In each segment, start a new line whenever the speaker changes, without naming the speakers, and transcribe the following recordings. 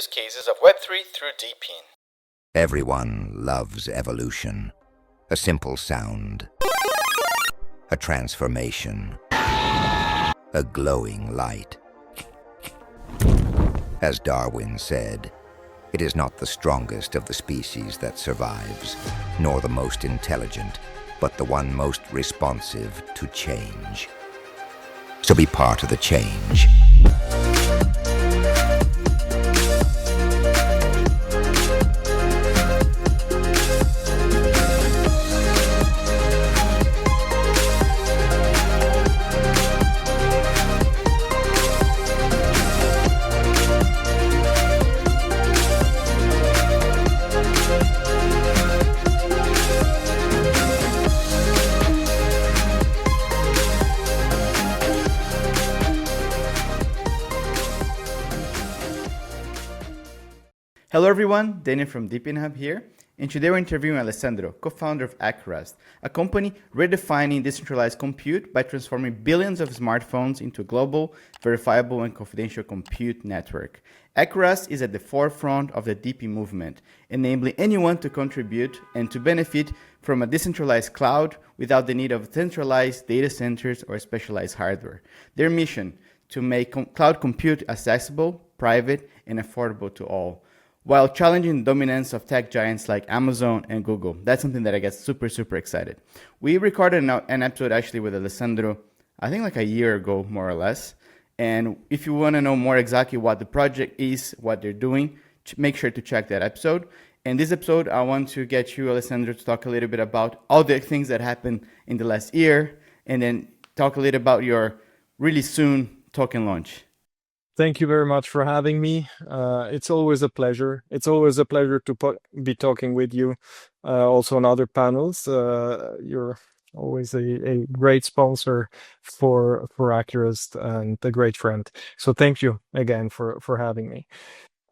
use cases of Web3 through DePIN.
Everyone loves evolution. A simple sound. A transformation. A glowing light. As Darwin said, it is not the strongest of the species that survives, nor the most intelligent, but the one most responsive to change. So be part of the change.
Hello everyone, Daniel from DePINHUB here, and today we're interviewing Alessandro, co-founder of Acurast, a company redefining decentralized compute by transforming billions of smartphones into a global, verifiable, and confidential compute network. Acurast is at the forefront of the DePIN movement, enabling anyone to contribute and to benefit from a decentralized cloud without the need of centralized data centers or specialized hardware. Their mission, to make cloud compute accessible, private, and affordable to all, while challenging the dominance of tech giants like Amazon and Google. That's something that I get super excited. We recorded an episode actually with Alessandro, I think like a year ago, more or less. And if you want to know more exactly what the project is, what they're doing, make sure to check that episode. In this episode, I want to get you, Alessandro, to talk a little bit about all the things that happened in the last year, and then talk a little about your really soon token launch.
Thank you very much for having me. It's always a pleasure. It's always a pleasure to be talking with you, also on other panels. You're always a great sponsor for Acurast and a great friend. So thank you again for having me.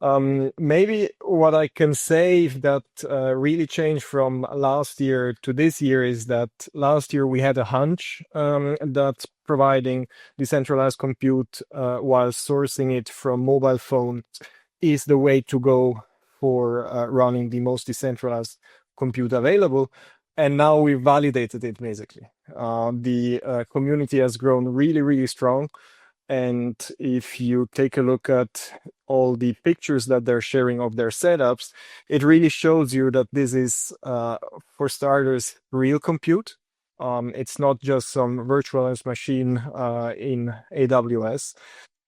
Maybe what I can say that really changed from last year to this year is that last year we had a hunch that providing decentralized compute while sourcing it from mobile phones is the way to go for running the most decentralized compute available. And now we validated it basically. The community has grown really strong. And if you take a look at all the pictures that they're sharing of their setups, it really shows you that this is, for starters, real compute. It's not just some virtualized machine in AWS.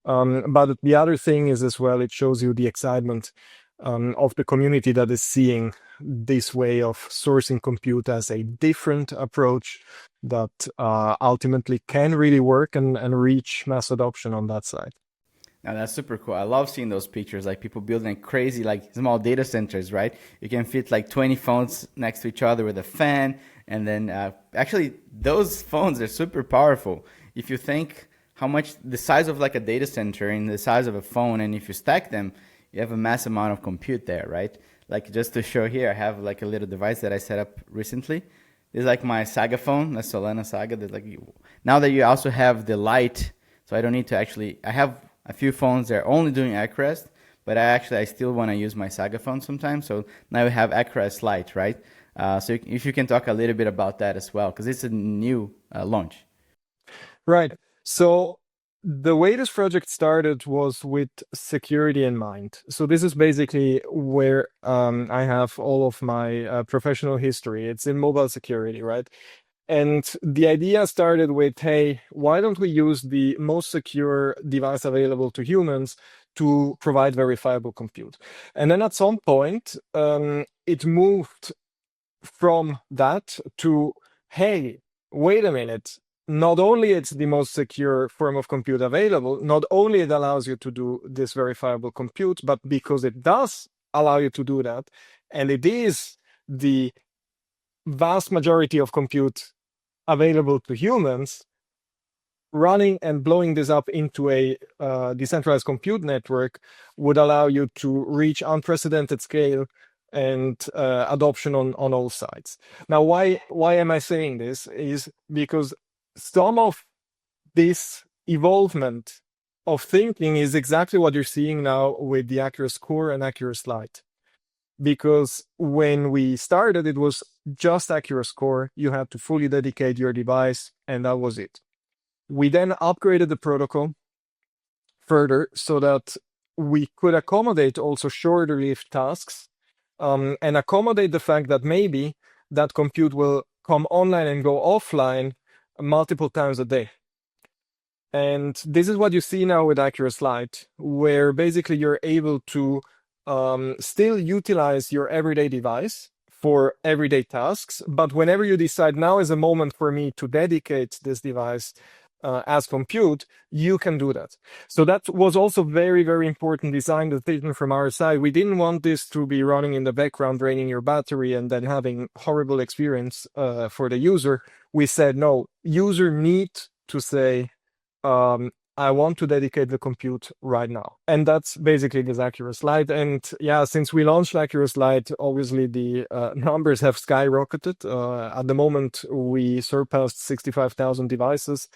But the other thing is as well, it shows you the excitement of the community that is seeing this way of sourcing compute as a different approach that ultimately can really work and reach mass adoption on that side.
Now that's super cool. I love seeing those pictures, like people building crazy, like small data centers, right? You can fit like 20 phones next to each other with a fan. And then actually those phones are super powerful. If you think how much the size of like a data center and the size of a phone, and if you stack them, you have a mass amount of compute there, right? Like just to show here, I have like a little device that I set up recently. This is like my Saga phone, the Solana Saga. That like now that you also have the light, so I don't need to actually. I have a few phones that are only doing Acurast, but I still want to use my Saga phone sometimes. So now we have Acurast Lite, right? So if you can talk a little bit about that as well, because it's a new launch.
Right. So the way this project started was with security in mind. So this is basically where I have all of my professional history. It's in mobile security, right? And the idea started with, hey, why don't we use the most secure device available to humans to provide verifiable compute? And then at some point, it moved from that to, hey, wait a minute. Not only it's the most secure form of compute available, not only it allows you to do this verifiable compute, but because it does allow you to do that, and it is the vast majority of compute available to humans, running and blowing this up into a decentralized compute network would allow you to reach unprecedented scale and adoption on all sides. Now, why am I saying this? Is because some of this evolvement of thinking is exactly what you're seeing now with the Acurast Core and Acurast Lite. Because when we started, it was just Acurast Core. You had to fully dedicate your device, and that was it. We then upgraded the protocol further so that we could accommodate also shorter lived tasks, and accommodate the fact that maybe that compute will come online and go offline multiple times a day. And this is what you see now with Acurast Lite, where basically you're able to still utilize your everyday device for everyday tasks. But whenever you decide now is a moment for me to dedicate this device as compute, you can do that. So that was also very, very important design decision from our side. We didn't want this to be running in the background, draining your battery and then having horrible experience for the user. We said, no, user need to say, I want to dedicate the compute right now. And that's basically this Acurast Lite. And yeah, since we launched Acurast Lite, obviously the numbers have skyrocketed. At the moment, we surpassed 65,000 devices,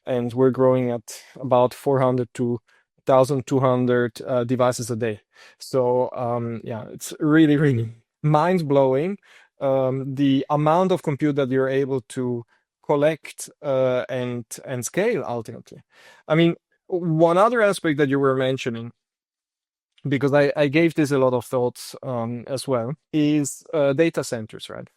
and we're growing at about 400 to 1,200 devices a day. So yeah, it's really, really mind-blowing, the amount of compute that you're able to collect and scale ultimately. I mean, one other aspect that you were mentioning, because I gave this a lot of thoughts as well, is data centers, right?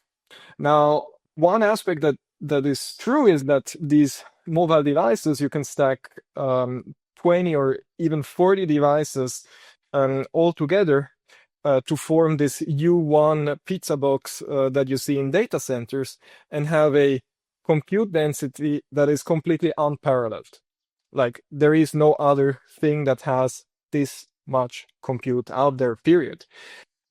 Now, one aspect that is true is that these mobile devices, you can stack 20 or even 40 devices all together to form this U1 pizza box that you see in data centers, and have a compute density that is completely unparalleled. Like, there is no other thing that has this much compute out there, period.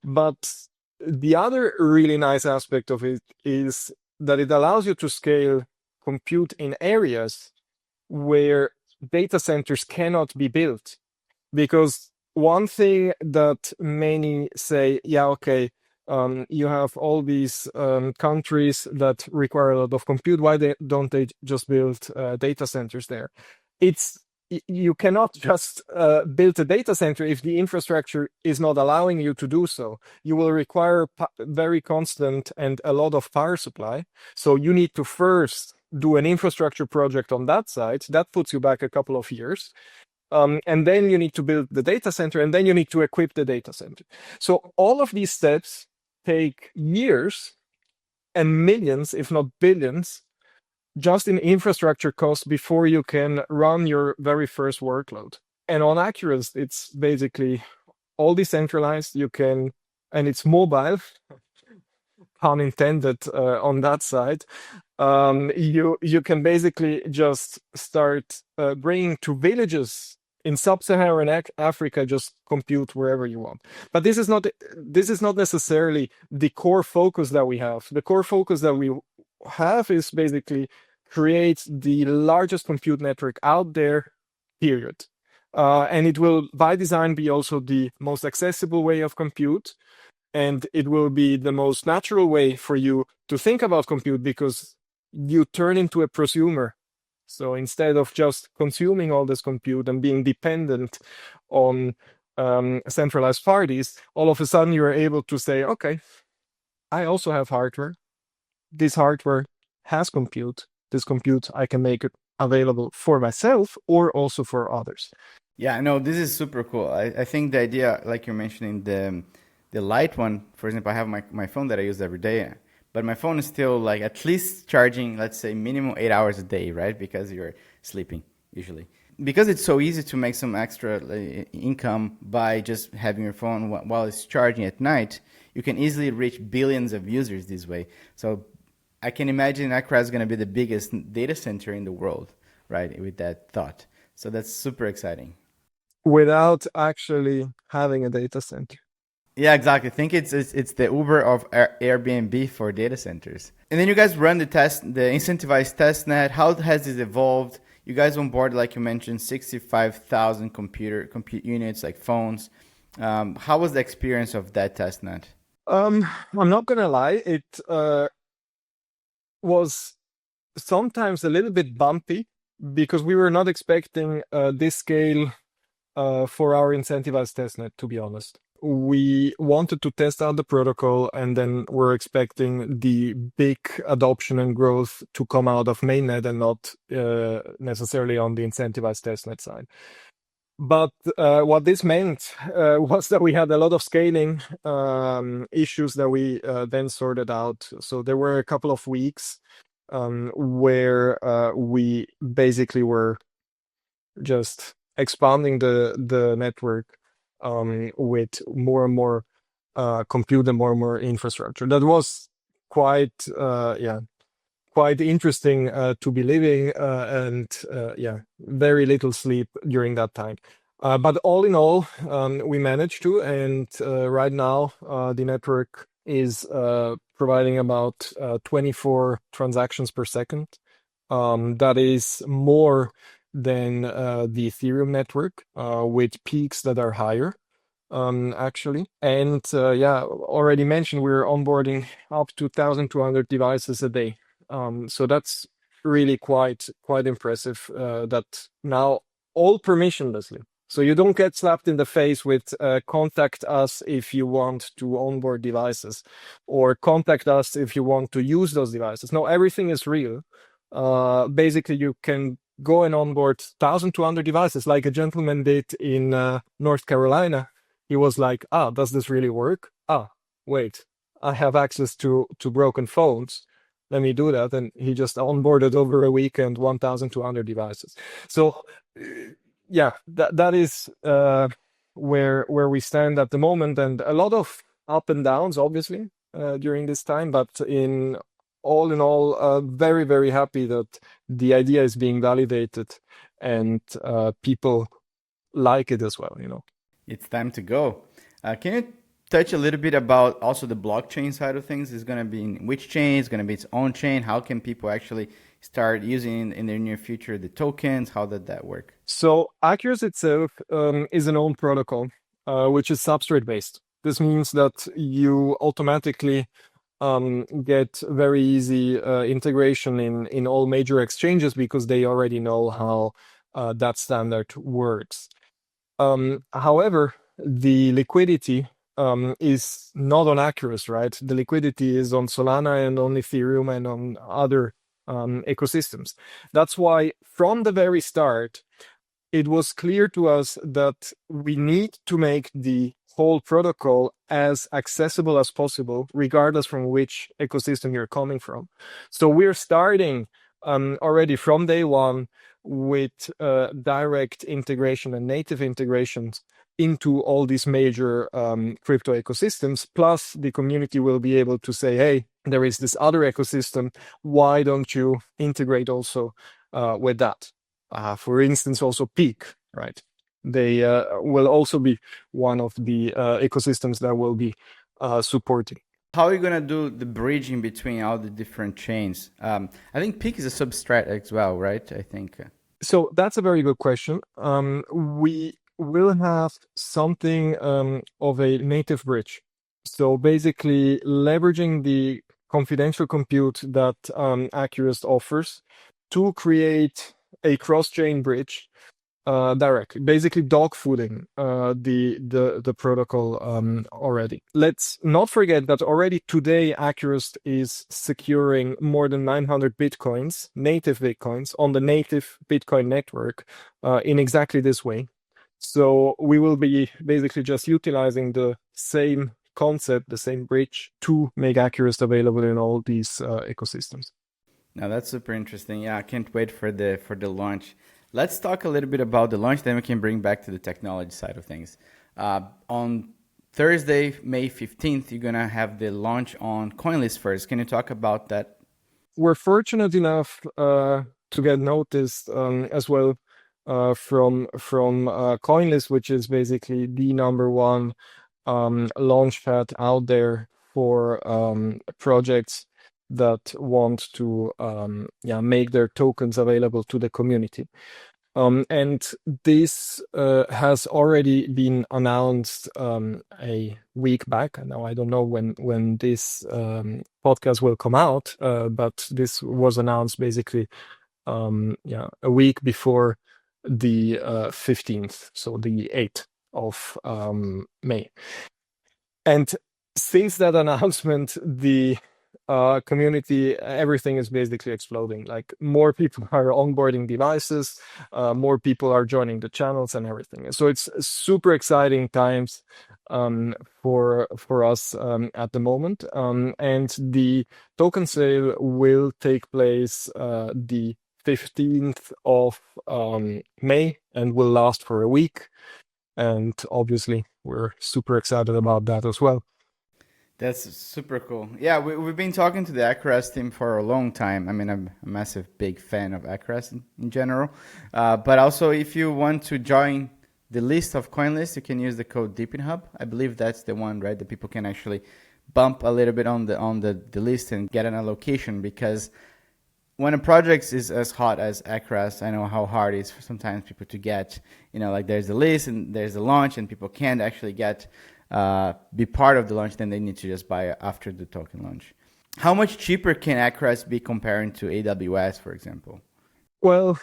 But the other really nice aspect of it is that it allows you to scale compute in areas where data centers cannot be built. Because one thing that many say, yeah, okay, you have all these countries that require a lot of compute. Why don't they just build data centers there? You cannot just build a data center if the infrastructure is not allowing you to do so. You will require very constant and a lot of power supply. So you need to first do an infrastructure project on that side. That puts you back a couple of years. And then you need to build the data center, and then you need to equip the data center. So all of these steps take years and millions, if not billions, just in infrastructure costs before you can run your very first workload. And on Acurast, it's basically all decentralized. You can, and it's mobile, pun intended on that side. You can basically just start bringing to villages in sub-Saharan Africa, just compute wherever you want. But this is not necessarily the core focus that we have. The core focus that we have is basically create the largest compute network out there, period. And it will, by design, be also the most accessible way of compute. And it will be the most natural way for you to think about compute, because you turn into a prosumer. So instead of just consuming all this compute and being dependent on centralized parties, all of a sudden you're able to say, okay, I also have hardware. This hardware has compute. This compute, I can make it available for myself or also for others.
Yeah, no, this is super cool. I think the idea, like you're mentioning, the light one, for example, I have my phone that I use every day, but my phone is still like at least charging, let's say minimum 8 hours a day, right? Because you're sleeping usually. Because it's so easy to make some extra income by just having your phone while it's charging at night, you can easily reach billions of users this way. So I can imagine Acurast is going to be the biggest data center in the world, right? With that thought. So that's super exciting.
Without actually having a data center.
Yeah, exactly. I think it's the Uber of Airbnb for data centers. And then you guys run the incentivized testnet. How has this evolved? You guys on board, like you mentioned, 65,000 compute units, like phones. How was the experience of that testnet?
I'm not gonna lie, it was sometimes a little bit bumpy because we were not expecting this scale for our incentivized testnet, to be honest. We wanted to test out the protocol, and then we're expecting the big adoption and growth to come out of mainnet and not necessarily on the incentivized testnet side. But what this meant was that we had a lot of scaling issues that we then sorted out. So there were a couple of weeks where we basically were just expanding the network with more and more compute and more infrastructure. That was quite interesting to be living, and very little sleep during that time. But all in all, we managed to, and right now the network is providing about 24 transactions per second. That is more than the Ethereum network, with peaks that are higher, actually. And already mentioned, we're onboarding up to 1,200 devices a day. So that's really quite impressive, that now all permissionlessly. So you don't get slapped in the face with contact us if you want to onboard devices, or contact us if you want to use those devices. No, everything is real. Basically, you can go and onboard 1,200 devices like a gentleman did in North Carolina. He was like, does this really work? Wait, I have access to broken phones. Let me do that. And he just onboarded over a weekend 1,200 devices. So that is where we stand at the moment, and a lot of up and downs, obviously, during this time. But in all, very, very happy that the idea is being validated, and people like it as well,
It's time to go. Can you touch a little bit about also the blockchain side of things? Is going to be in which chain? Is going to be its own chain? How can people actually start using in the near future the tokens? How did that work?
So Acurast itself is an own protocol, which is substrate based. This means that you automatically get very easy integration in all major exchanges, because they already know how that standard works. However, the liquidity is not on Acurast, right? The liquidity is on Solana and on Ethereum and on other ecosystems. That's why from the very start, it was clear to us that we need to make the whole protocol as accessible as possible, regardless from which ecosystem you're coming from. So we're starting already from day one with direct integration and native integrations into all these major crypto ecosystems. Plus, the community will be able to say, hey, there is this other ecosystem. Why don't you integrate also with that? For instance, also Peak, right? They will also be one of the ecosystems that will be supporting.
How are you going to do the bridging between all the different chains? I think Peak is a substrate as well, right? I think.
So that's a very good question. We will have something of a native bridge. So basically leveraging the confidential compute that Acurast offers to create a cross-chain bridge directly, basically dogfooding the protocol already. Let's not forget that already today Acurast is securing more than 900 bitcoins, native bitcoins, on the native Bitcoin network in exactly this way. So we will be basically just utilizing the same concept, the same bridge, to make Acurast available in all these ecosystems.
Now that's super interesting. Yeah, I can't wait for the launch. Let's talk a little bit about the launch, then we can bring back to the technology side of things. On Thursday, May 15th, you're going to have the launch on CoinList first. Can you talk about that?
We're fortunate enough to get noticed as well from CoinList, which is basically the number one launchpad out there for projects that want to make their tokens available to the community. And this has already been announced a week back. Now, I don't know when this podcast will come out, but this was announced basically a week before the 15th, so the 8th of May. And since that announcement, the community, everything is basically exploding. Like more people are onboarding devices, more people are joining the channels and everything. So it's super exciting times for us at the moment. And the token sale will take place the 15th of May and will last for a week. And obviously, we're super excited about that as well.
That's super cool. Yeah, we've been talking to the Acurast team for a long time. I mean, I'm a massive, big fan of Acurast in general. But also, if you want to join the list of CoinList, you can use the code DePINHUB. I believe that's the one, right? That people can actually bump a little bit on the list and get an allocation, because when a project is as hot as Acurast, I know how hard it is for sometimes people to get, like there's the list and there's the launch, and people can't actually get, be part of the launch, then they need to just buy after the token launch. How much cheaper can Acurast be comparing to AWS, for example?
Well,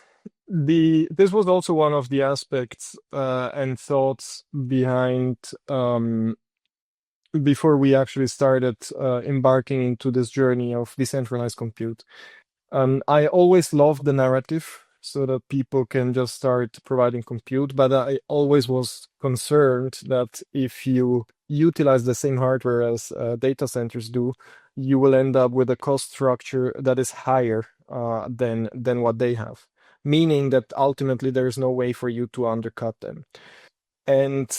this was also one of the aspects and thoughts behind before we actually started embarking into this journey of decentralized compute. I always loved the narrative so that people can just start providing compute, but I always was concerned that if you utilize the same hardware as data centers do, you will end up with a cost structure that is higher than what they have, meaning that ultimately there's no way for you to undercut them. And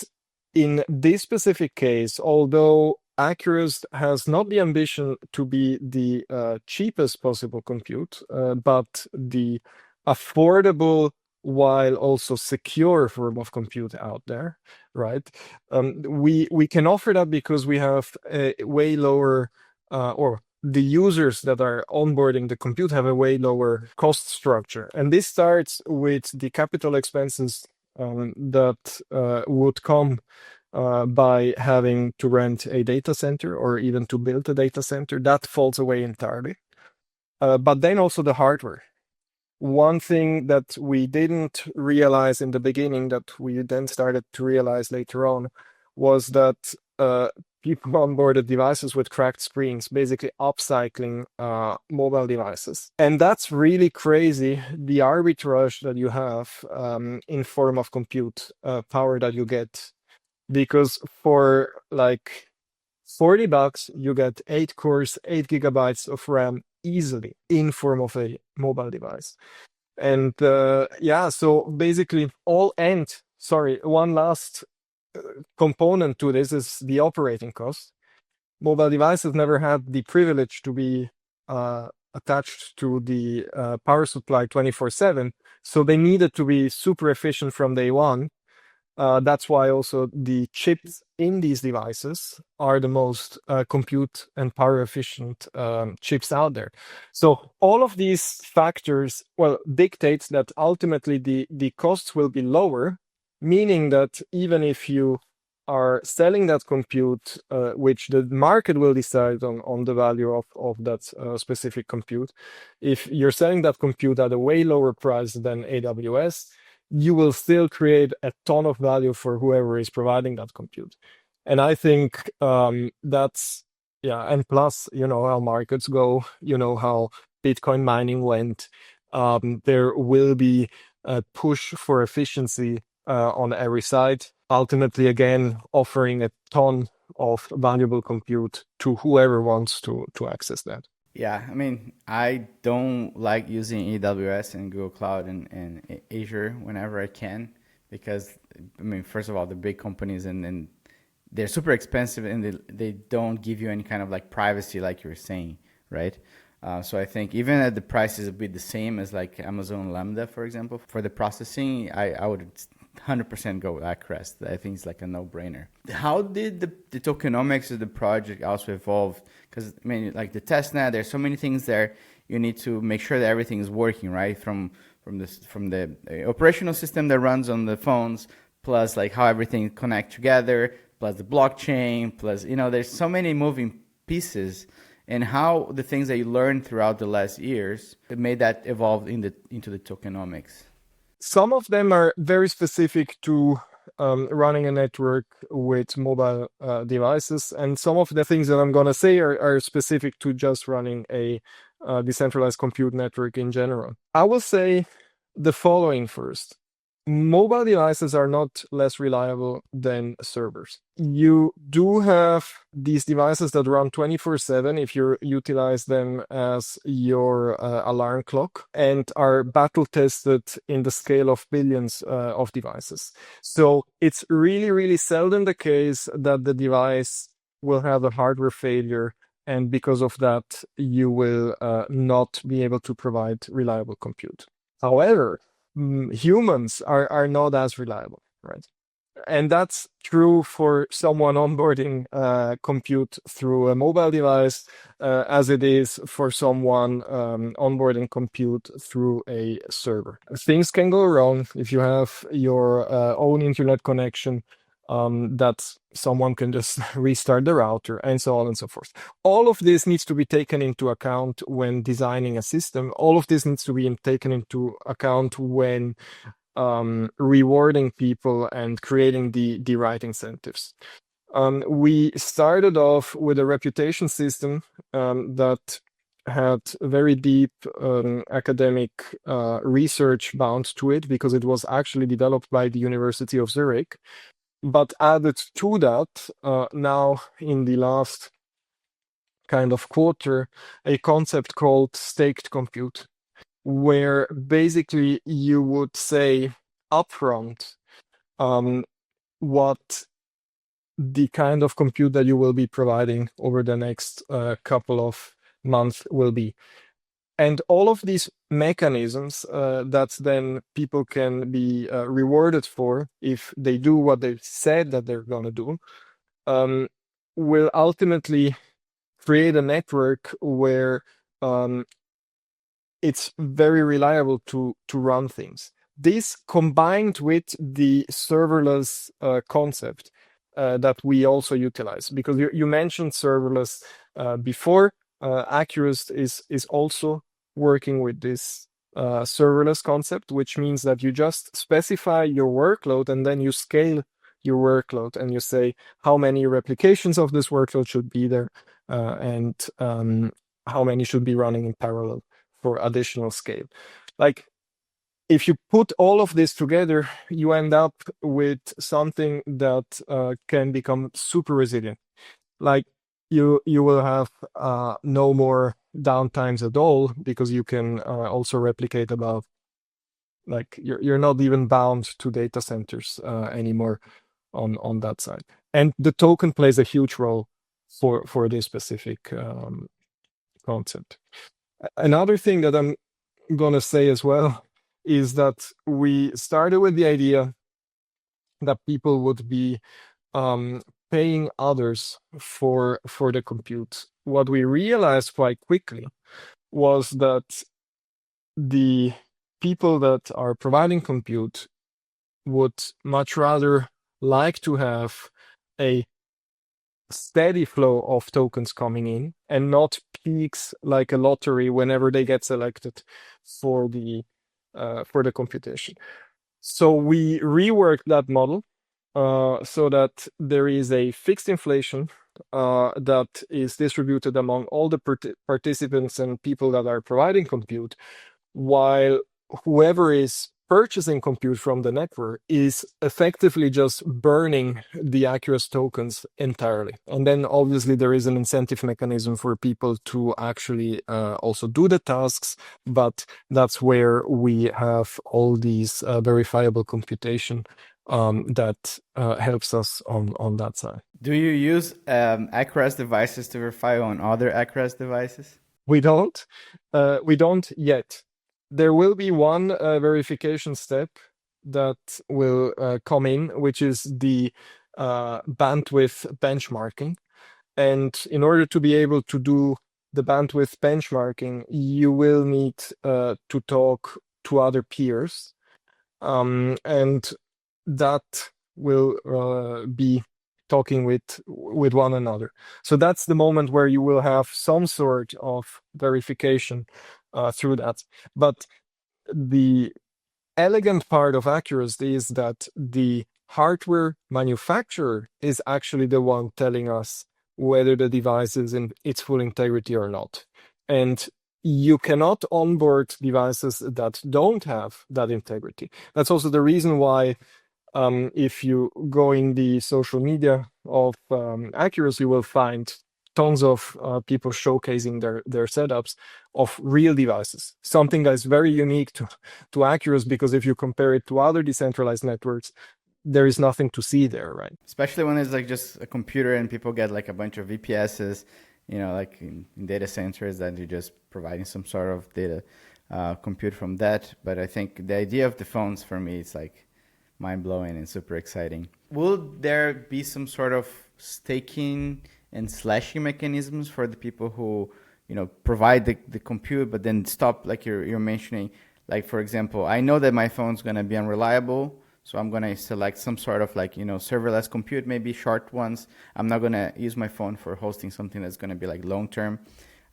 in this specific case, although Acurast has not the ambition to be the cheapest possible compute, but the affordable while also secure form of compute out there, right? We can offer that because we have a way lower, or the users that are onboarding the compute have a way lower cost structure. And this starts with the capital expenses that would come by having to rent a data center or even to build a data center. That falls away entirely. But then also the hardware. One thing that we didn't realize in the beginning that we then started to realize later on was that people onboarded devices with cracked screens, basically upcycling mobile devices. And that's really crazy, the arbitrage that you have in form of compute power that you get. Because for like $40, you get 8 cores, 8 gigabytes of RAM easily in form of a mobile device. And so basically one last component to this is the operating cost. Mobile devices never had the privilege to be attached to the power supply 24/7, so they needed to be super efficient from day one. That's why also the chips in these devices are the most compute and power efficient chips out there. So all of these factors, dictates that ultimately the costs will be lower, meaning that even if you are selling that compute, which the market will decide on the value of that specific compute, if you're selling that compute at a way lower price than AWS, you will still create a ton of value for whoever is providing that compute. And I think that's, and plus, how markets go, how Bitcoin mining went, there will be a push for efficiency on every side, ultimately, again, offering a ton of valuable compute to whoever wants to access that.
Yeah, I mean, I don't like using AWS and Google Cloud and Azure whenever I can, because, I mean, first of all, the big companies and they're super expensive, and they don't give you any kind of like privacy, like you were saying, right? So I think even at the prices would be the same as like Amazon Lambda, for example, for the processing, I would 100% go with Acurast. I think it's like a no-brainer. How did the tokenomics of the project also evolve? Because I mean, like the testnet, there's so many things there. You need to make sure that everything is working, right? From the operational system that runs on the phones, plus like how everything connects together, plus the blockchain, plus there's so many moving pieces. and how the things that you learned throughout the last years made that evolve into the tokenomics.
Some of them are very specific to running a network with mobile devices, and some of the things that I'm going to say are specific to just running a decentralized compute network in general. I will say the following first. Mobile devices are not less reliable than servers. You do have these devices that run 24/7 if you utilize them as your alarm clock, and are battle tested in the scale of billions of devices. So it's really, really seldom the case that the device will have a hardware failure, and because of that, you will not be able to provide reliable compute. However, humans are not as reliable, right? And that's true for someone onboarding compute through a mobile device, as it is for someone onboarding compute through a server. Things can go wrong if you have your own internet connection, that someone can just restart the router, and so on and so forth. All of this needs to be taken into account when designing a system. All of this needs to be taken into account when rewarding people and creating the right incentives. We started off with a reputation system that had very deep academic research bound to it, because it was actually developed by the University of Zurich. But added to that, now in the last kind of quarter, a concept called staked compute, where basically you would say upfront what the kind of compute that you will be providing over the next couple of months will be. And all of these mechanisms that then people can be rewarded for if they do what they said that they're going to do, will ultimately create a network where it's very reliable to run things. This combined with the serverless concept that we also utilize, because you mentioned serverless before. Acurast is also working with this serverless concept, which means that you just specify your workload and then you scale your workload, and you say how many replications of this workload should be there, and how many should be running in parallel for additional scale. Like, if you put all of this together, you end up with something that can become super resilient. Like, you will have no more downtimes at all, because you can also replicate above. Like, you're not even bound to data centers anymore on that side. And the token plays a huge role for this specific concept. Another thing that I'm gonna say as well is that we started with the idea that people would be paying others for the compute. What we realized quite quickly was that the people that are providing compute would much rather like to have a steady flow of tokens coming in, and not peaks like a lottery whenever they get selected for the computation. So we reworked that model so that there is a fixed inflation that is distributed among all the participants and people that are providing compute, while whoever is purchasing compute from the network is effectively just burning the Acurast tokens entirely. And then obviously there is an incentive mechanism for people to actually also do the tasks, but that's where we have all these verifiable computation that helps us on that side.
Do you use Acurast devices to verify on other Acurast devices?
We don't yet. There will be one verification step that will come in, which is the bandwidth benchmarking. And in order to be able to do the bandwidth benchmarking, you will need to talk to other peers. And that will be talking with one another. So that's the moment where you will have some sort of verification through that. But the elegant part of Acurast is that the hardware manufacturer is actually the one telling us whether the device is in its full integrity or not. And you cannot onboard devices that don't have that integrity. That's also the reason why if you go in the social media of Acurast, you will find tons of people showcasing their setups of real devices. Something that is very unique to Acurast, because if you compare it to other decentralized networks, there is nothing to see there, right?
Especially when it's like just a computer and people get like a bunch of VPSs, like in data centers, that you're just providing some sort of data compute from that. But I think the idea of the phones, for me, it's like mind-blowing and super exciting. Will there be some sort of staking and slashing mechanisms for the people who provide the compute but then stop, like you're mentioning? Like, for example, I know that my phone's going to be unreliable, so I'm going to select some sort of like serverless compute, maybe short ones. I'm not going to use my phone for hosting something that's going to be like long term.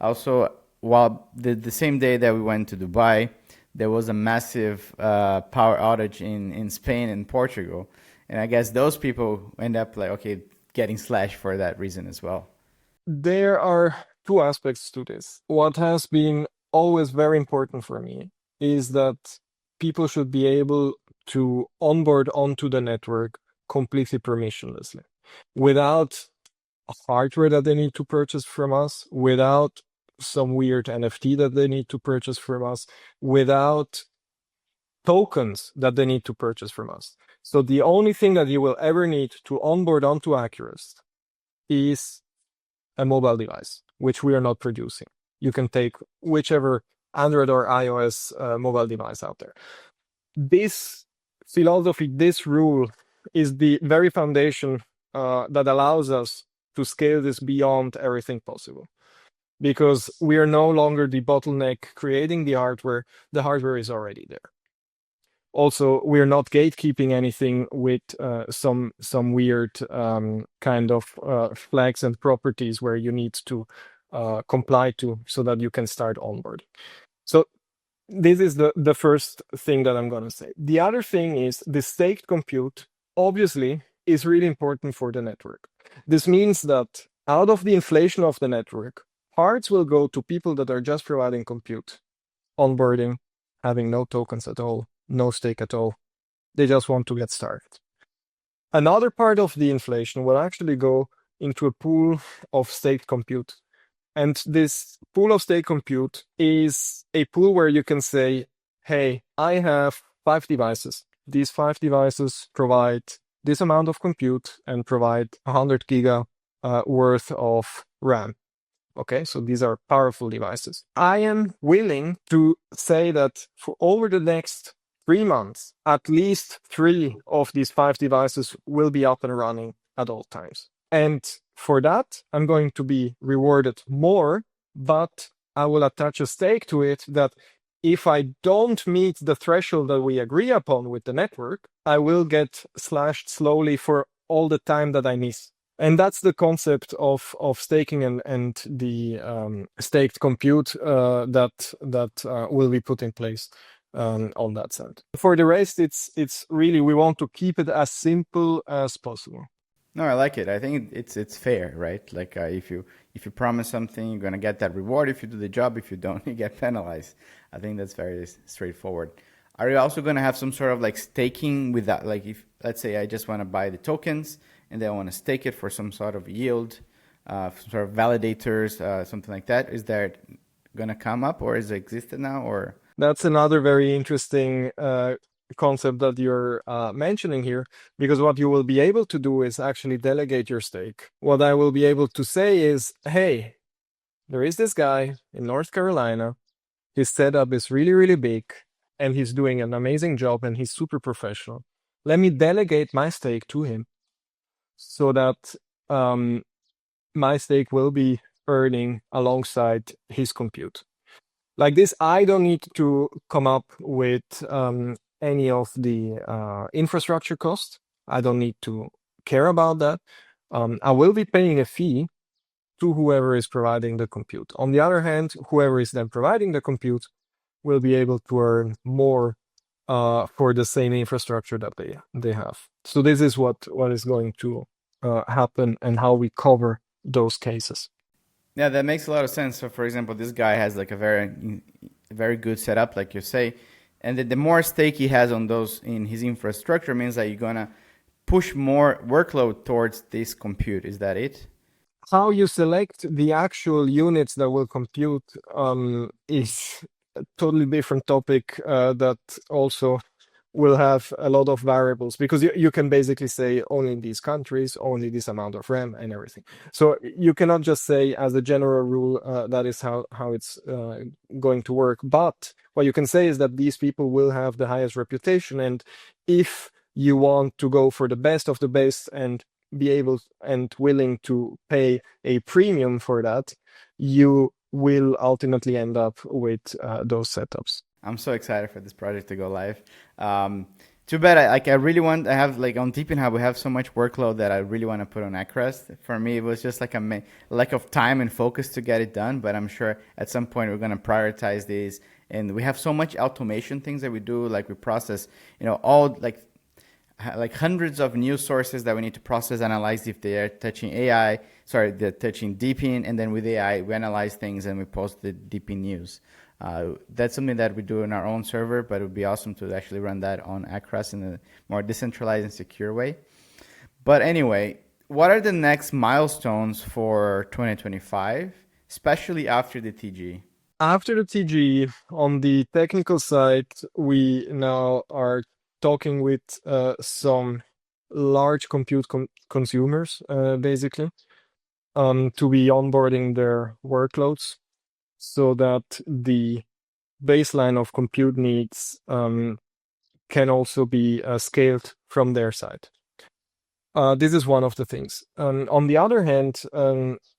Also, while the same day that we went to Dubai, there was a massive power outage in Spain and Portugal. And I guess those people end up getting slashed for that reason as well.
There are two aspects to this. What has been always very important for me is that people should be able to onboard onto the network completely permissionlessly, without hardware that they need to purchase from us, without some weird NFT that they need to purchase from us, without tokens that they need to purchase from us. So the only thing that you will ever need to onboard onto Acurast is a mobile device, which we are not producing. You can take whichever Android or iOS mobile device out there. This philosophy, this rule, is the very foundation that allows us to scale this beyond everything possible. Because we are no longer the bottleneck creating the hardware is already there. Also, we're not gatekeeping anything with some weird kind of flags and properties where you need to comply to so that you can start onboard. So this is the first thing that I'm going to say. The other thing is the staked compute, obviously, is really important for the network. This means that out of the inflation of the network, parts will go to people that are just providing compute, onboarding, having no tokens at all, no stake at all. They just want to get started. Another part of the inflation will actually go into a pool of staked compute. And this pool of staked compute is a pool where you can say, hey, I have 5 devices. These 5 devices provide this amount of compute and provide 100 giga worth of RAM. Okay, so these are powerful devices. I am willing to say that for over the next 3 months, at least 3 of these 5 devices will be up and running at all times. And for that, I'm going to be rewarded more, but I will attach a stake to it that if I don't meet the threshold that we agree upon with the network, I will get slashed slowly for all the time that I miss. And that's the concept of staking and the staked compute that will be put in place on that side. For the rest, it's really, we want to keep it as simple as possible.
No, I like it. I think it's fair, right? Like if you promise something, you're gonna get that reward. If you do the job, if you don't, you get penalized. I think that's very straightforward. Are you also gonna have some sort of like staking with that? Like if, let's say, I just want to buy the tokens and then I want to stake it for some sort of yield, some sort of validators, something like that. Is that gonna come up, or is it existed now, or?
That's another very interesting concept that you're mentioning here, because what you will be able to do is actually delegate your stake. What I will be able to say is, hey, there is this guy in North Carolina, his setup is really, really big, and he's doing an amazing job, and he's super professional. Let me delegate my stake to him so that my stake will be earning alongside his compute. Like this, I don't need to come up with any of the infrastructure costs. I don't need to care about that. I will be paying a fee to whoever is providing the compute. On the other hand, whoever is then providing the compute will be able to earn more for the same infrastructure that they have. So this is what is going to happen and how we cover those cases.
Yeah, that makes a lot of sense. So, for example, this guy has like a very good setup, like you say, and the more stake he has on those in his infrastructure means that you're gonna push more workload towards this compute. Is that it?
How you select the actual units that will compute is a totally different topic that also will have a lot of variables, because you can basically say only in these countries, only this amount of RAM and everything. So you cannot just say as a general rule that is how it's going to work. But what you can say is that these people will have the highest reputation, and if you want to go for the best of the best and be able and willing to pay a premium for that, you will ultimately end up with those setups.
I'm so excited for this project to go live. Too bad. I really want. I have like on DePINHUB, we have so much workload that I really want to put on Acurast. For me, it was just like a lack of time and focus to get it done. But I'm sure at some point we're gonna prioritize these. And we have so much automation things that we do. Like we process, all like hundreds of news sources that we need to process, analyze if they are touching AI. Sorry, they're touching DePIN, and then with AI we analyze things and we post the DePIN news. That's something that we do in our own server, but it would be awesome to actually run that on Acurast in a more decentralized and secure way. But anyway, what are the next milestones for 2025, especially after the TGE?
After the TGE, on the technical side, we now are talking with some large compute consumers, basically, to be onboarding their workloads, so that the baseline of compute needs can also be scaled from their side. This is one of the things. On the other hand,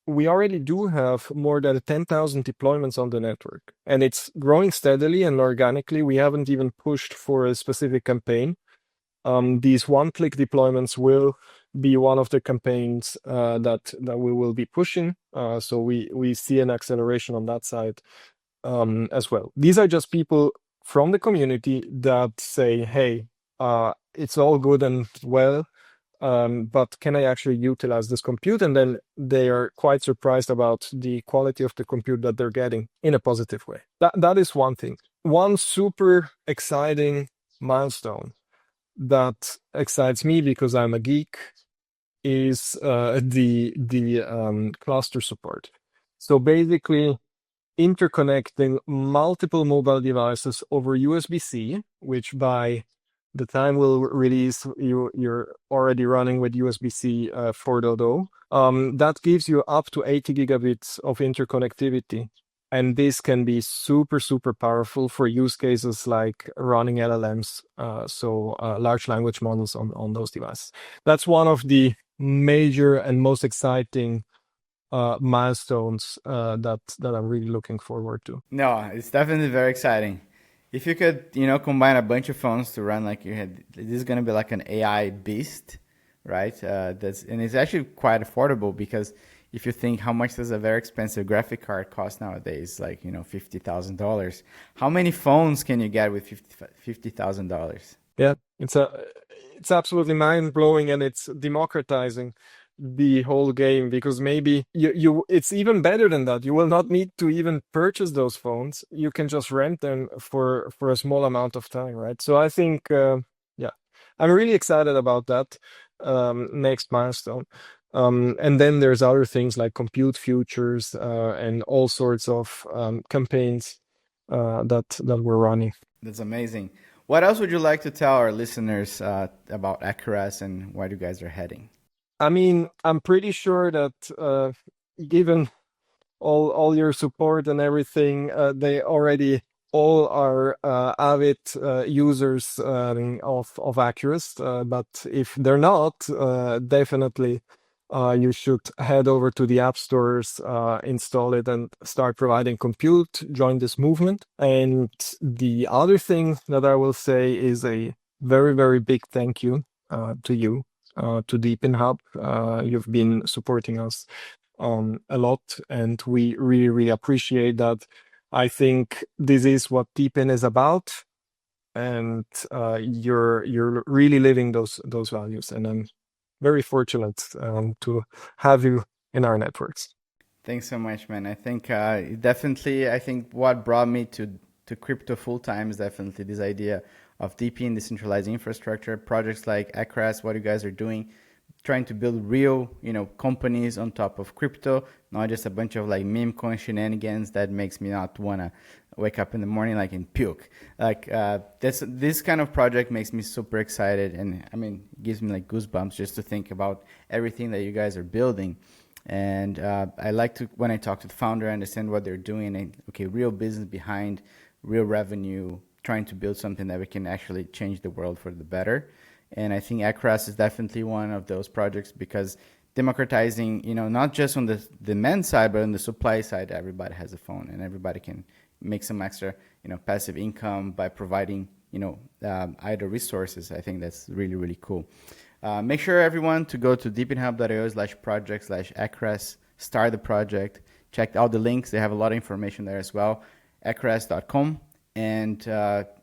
we already do have more than 10,000 deployments on the network, and it's growing steadily and organically. We haven't even pushed for a specific campaign. These one-click deployments will be one of the campaigns that we will be pushing. So we see an acceleration on that side as well. These are just people from the community that say, hey, it's all good and well, but can I actually utilize this compute? And then they are quite surprised about the quality of the compute that they're getting in a positive way. That is one thing. One super exciting milestone that excites me because I'm a geek is the cluster support. So basically interconnecting multiple mobile devices over USB-C, which by the time we'll release, you're already running with USB-C 4.0. That gives you up to 80 gigabits of interconnectivity. And this can be super, super powerful for use cases like running LLMs, so large language models on those devices. That's one of the major and most exciting milestones that I'm really looking forward to.
No, it's definitely very exciting. If you could, combine a bunch of phones to run like you had, this is going to be like an AI beast, right? And it's actually quite affordable, because if you think how much does a very expensive graphic card cost nowadays, like, $50,000. How many phones can you get with $50,000?
Yeah, it's absolutely mind-blowing, and it's democratizing the whole game, because maybe you it's even better than that. You will not need to even purchase those phones. You can just rent them for a small amount of time, right? So I think, I'm really excited about that next milestone. And then there's other things like compute futures and all sorts of campaigns that we're running.
That's amazing. What else would you like to tell our listeners about Acurast and where you guys are heading?
I mean, I'm pretty sure that given all your support and everything, they already all are avid users of Acurast. But if they're not, definitely you should head over to the app stores, install it, and start providing compute, join this movement. And the other thing that I will say is a very, very big thank you to you to DePINHUB. You've been supporting us a lot, and we really, really appreciate that. I think this is what DePIN is about, and you're really living those values, and I'm very fortunate to have you in our networks.
Thanks so much, man. I think definitely, I think what brought me to crypto full time is definitely this idea of DePIN, decentralized infrastructure, projects like Acurast, what you guys are doing, trying to build real, companies on top of crypto, not just a bunch of like meme coin shenanigans that makes me not want to wake up in the morning like in puke. Like this kind of project makes me super excited, and I mean, it gives me like goosebumps just to think about everything that you guys are building. And I like to, when I talk to the founder, understand what they're doing, and okay, real business behind, real revenue, trying to build something that we can actually change the world for the better. And I think Acurast is definitely one of those projects, because democratizing, not just on the demand side, but on the supply side, everybody has a phone and everybody can make some extra, passive income by providing, either resources. I think that's really, really cool. Make sure everyone to go to deepinhub.io/project/Acurast, start the project, check out the links. They have a lot of information there as well. Acurast.com, and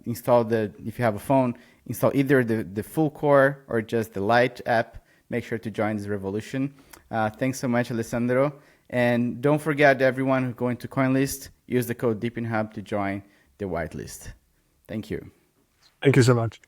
install if you have a phone, install either the full core or just the light app. Make sure to join this revolution. Thanks so much, Alessandro. And don't forget, everyone who's going to CoinList, use the code DePINHUB to join the whitelist. Thank you.
Thank you so much.